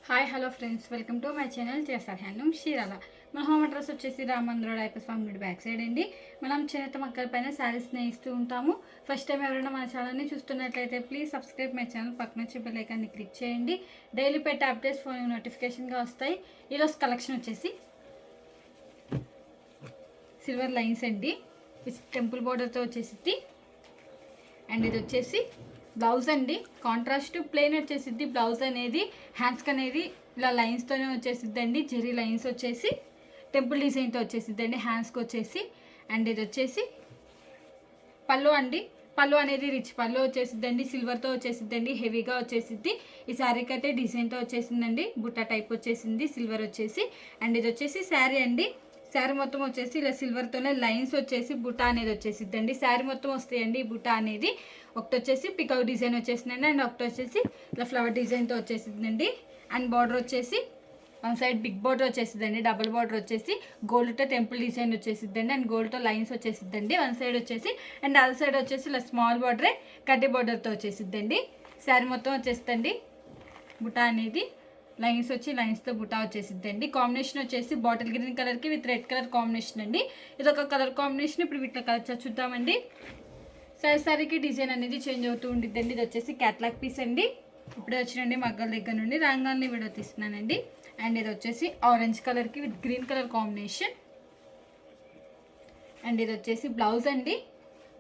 Hi hello friends, welcome to my channel చేసార్ handloom Chirala. మన home address వచ్చేసి రామంద్ర డైపర్ ఫార్మ్ గుడి బ్యాక్ సైడ్ అండి. మనం చేనేత మక్కల పైన శారీస్ నేయిస్తూ ఉంటాము. ఫస్ట్ టైం ఎవరైనా మన ఛానల్ని చూస్తున్నట్లయితే ప్లీజ్ సబ్స్క్రైబ్ మై ఛానల్, పక్కన వచ్చే బెల్ ఐకాన్ని క్లిక్ చేయండి. డైలీ పెట్టే అప్డేట్స్ ఫోన్ నోటిఫికేషన్గా వస్తాయి. ఈరోజు కలెక్షన్ వచ్చేసి సిల్వర్ లైన్స్ అండి, టెంపుల్ బోర్డర్తో వచ్చేసి. అండ్ ఇది వచ్చేసి బ్లౌజ్ అండి, కాంట్రాస్ట్ ప్లెయిన్ వచ్చేసిద్ది. బ్లౌజ్ అనేది హ్యాండ్స్కి అనేది ఇలా లైన్స్తోనే వచ్చేసిద్దండి. జెరీ లైన్స్ వచ్చేసి టెంపుల్ డిజైన్తో వచ్చేసిద్దండి హ్యాండ్స్కి వచ్చేసి. అండ్ ఇది వచ్చేసి పళ్ళు అండి, పళ్ళు అనేది రిచ్ పళ్ళు వచ్చేసిద్దండి, సిల్వర్తో వచ్చేసిద్దండి, హెవీగా వచ్చేసిద్ది. ఈ శారీకి అయితే డిజైన్తో వచ్చేసిందండి, బుట్ట టైప్ వచ్చేసింది, సిల్వర్ వచ్చేసి. అండ్ ఇది వచ్చేసి శారీ అండి, శారీ మొత్తం వచ్చేసి ఇలా సిల్వర్తోనే లైన్స్ వచ్చేసి బుట్ట అనేది వచ్చేసిద్దండి. శారీ మొత్తం వస్తాయండి ఈ బుట్ట అనేది. ఒకటి వచ్చేసి పికౌ డిజైన్ వచ్చేసిందండి, అండ్ ఒకటి వచ్చేసి ఇలా ఫ్లవర్ డిజైన్తో వచ్చేసిందండి. అండ్ బార్డర్ వచ్చేసి వన్ సైడ్ బిగ్ బార్డర్ వచ్చేసిద్దండి, డబుల్ బార్డర్ వచ్చేసి గోల్డ్తో టెంపుల్ డిజైన్ వచ్చేసిద్దండి, అండ్ గోల్డ్తో లైన్స్ వచ్చేసిద్దండి వన్ సైడ్ వచ్చేసి. అండ్ అదర్ సైడ్ వచ్చేసి ఇలా స్మాల్ బార్డరే కడ్డీ బార్డర్తో వచ్చేసిద్దండి. శారీ మొత్తం వచ్చేస్తుందండి బుట్ట అనేది లైన్స్ వచ్చి లైన్స్తో బుటా వచ్చేసిద్దండి. కాంబినేషన్ వచ్చేసి బాటిల్ గ్రీన్ కలర్కి విత్ రెడ్ కలర్ కాంబినేషన్ అండి. ఇది ఒక కలర్ కాంబినేషన్. ఇప్పుడు వీటిలో కలర్ చూద్దామండి. సారీకి డిజైన్ అనేది చేంజ్ అవుతూ ఉండిద్దండి. ఇది వచ్చేసి క్యాట్లాగ్ పీస్ అండి, ఇప్పుడే వచ్చినండి మగ్గల దగ్గర నుండి రాగానే వీడియో తీస్తున్నానండి. అండ్ ఇది వచ్చేసి ఆరెంజ్ కలర్కి with green colour combination. And ఇది వచ్చేసి బ్లౌజ్ అండి,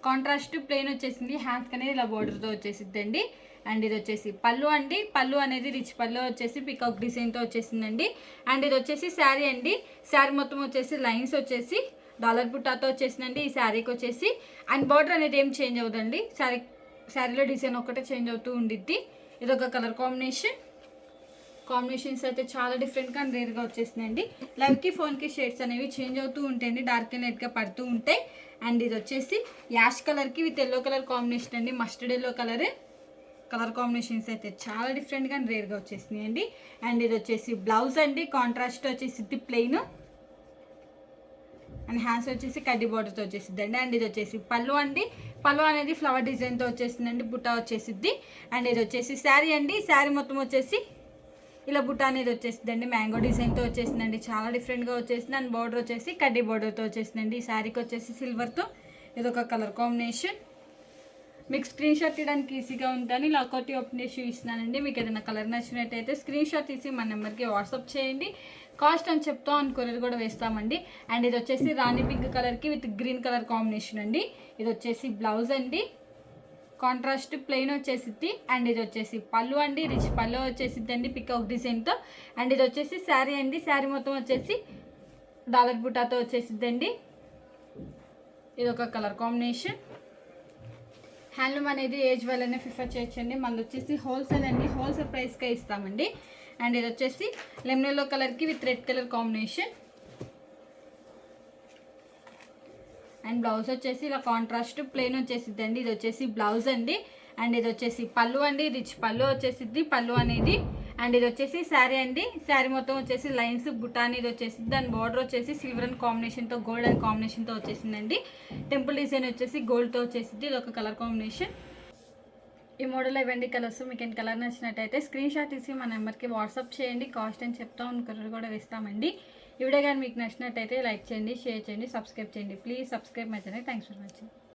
కాంట్రాస్ట్ ప్లెయిన్ వచ్చేసింది, హ్యాండ్స్కి అనేది ఇలా బోర్డర్తో వచ్చేసిద్దండి. అండ్ ఇది వచ్చేసి పళ్ళు అండి, పళ్ళు అనేది రిచ్ పళ్ళు వచ్చేసి పికాక్ డిజైన్తో వచ్చేసిందండి. అండ్ ఇది వచ్చేసి శారీ అండి, శారీ మొత్తం వచ్చేసి లైన్స్ వచ్చేసి డాలర్ బుట్టాతో వచ్చేసిందండి ఈ శారీకి వచ్చేసి. అండ్ బార్డర్ అనేది ఏం చేంజ్ అవుతుందండి, శారీలో డిజైన్ ఒక్కటే చేంజ్ అవుతూ ఉండిద్ది. ఇది ఒక కలర్ కాంబినేషన్స్ అయితే చాలా డిఫరెంట్గా అండ్ రేర్గా వచ్చేసిందండి. లైవ్కి ఫోన్కి షేడ్స్ అనేవి చేంజ్ అవుతూ ఉంటాయండి, డార్క్ అండ్ లైట్గా పడుతూ ఉంటాయి. అండ్ ఇది వచ్చేసి యాష్ కలర్కి విత్ ఎల్లో కలర్ కాంబినేషన్ అండి, మస్టర్డ్ ఎల్లో కలర్ కాంబినేషన్స్ అయితే చాలా డిఫరెంట్గా అండ్ రేర్గా వచ్చేసినాయి అండి. అండ్ ఇది వచ్చేసి బ్లౌజ్ అండి, కాంట్రాస్ట్ వచ్చేసి ప్లెయిన్ అండ్ హ్యాండ్స్ వచ్చేసి కడ్డీ బార్డర్తో వచ్చేసిద్దండి. అండ్ ఇది వచ్చేసి పళ్ళు అండి, పళ్ళు అనేది ఫ్లవర్ డిజైన్తో వచ్చేసిందండి, బుట్ట వచ్చేసిద్ది. అండ్ ఇది వచ్చేసి శారీ అండి, శారీ మొత్తం వచ్చేసి ఇలా బుట్ట అనేది వచ్చేసిందండి, మ్యాంగో డిజైన్తో వచ్చేసిందండి, చాలా డిఫరెంట్గా వచ్చేసింది. అండ్ బార్డర్ వచ్చేసి కడ్డీ బార్డర్తో వచ్చేసిందండి. ఈ శారీకి వచ్చేసి సిల్వర్తో ఇది ఒక కలర్ కాంబినేషన్. మీకు స్క్రీన్ షాట్ తీయడానికి ఈజీగా ఉందని లాకౌట్ ఓపెన్ చేసి ఇస్తున్నానండి. మీకు ఏదైనా కలర్ నచ్చినట్టయితే స్క్రీన్ షాట్ తీసి మన నెంబర్కి వాట్సాప్ చేయండి. కాస్ట్ అని చెప్తాం, అని కొరియర్ కూడా వేస్తామండి. అండ్ ఇది వచ్చేసి రాణి పింక్ కలర్కి విత్ గ్రీన్ కలర్ కాంబినేషన్ అండి. ఇది వచ్చేసి బ్లౌజ్ అండి, కాంట్రాస్ట్ ప్లెయిన్ వచ్చేసిద్ది. అండ్ ఇది వచ్చేసి పళ్ళు అండి, రిచ్ పళ్ళు వచ్చేసిద్ది అండి పికాక్ డిజైన్తో. అండ్ ఇది వచ్చేసి శారీ అండి, శారీ మొత్తం వచ్చేసి డాలర్ బుటాతో వచ్చేసిద్దండి. ఇది ఒక కలర్ కాంబినేషన్. హ్యాండ్లూమ్ అనేది ఏజ్ వాళ్ళనే ప్రిఫర్ చేయొచ్చండి. మనది వచ్చేసి హోల్సేల్ అండి, హోల్సేల్ ప్రైస్కే ఇస్తామండి. అండ్ ఇది వచ్చేసి లెమన్ ఎల్లో కలర్కి with red colour combination. And blouse వచ్చేసి ఇలా కాంట్రాస్ట్ ప్లెయిన్ వచ్చేసిద్దండి. ఇది వచ్చేసి బ్లౌజ్ అండి. అండ్ ఇది వచ్చేసి పళ్ళు అండి, రిచ్ పళ్ళు వచ్చేసిద్ది పళ్ళు అనేది. అండ్ ఇది వచ్చేసి శారీ అండి, శారీ మొత్తం వచ్చేసి లైన్స్ బుట్ట అనేది వచ్చేసింది. దాని బార్డర్ వచ్చేసి సిల్వర్ అండ్ కాంబినేషన్తో గోల్డ్ అండ్ కాంబినేషన్తో వచ్చేసిందండి. టెంపుల్ డిజైన్ వచ్చేసి గోల్డ్తో వచ్చేసింది. ఇది ఒక కలర్ కాంబినేషన్. ఈ మోడల్ ఇవ్వండి కలర్స్. మీకు ఏం కలర్ నచ్చినట్టయితే స్క్రీన్ షాట్ తీసి మా నెంబర్కి వాట్సాప్ చేయండి. కాస్ట్ అని చెప్తాం, కొరియర్ కూడా వేస్తామండి. ఈ వీడియో కానీ మీకు నచ్చినట్టయితే లైక్ చేయండి, షేర్ చేయండి, సబ్స్క్రైబ్ చేయండి. Please subscribe my channel. Thanks for watching.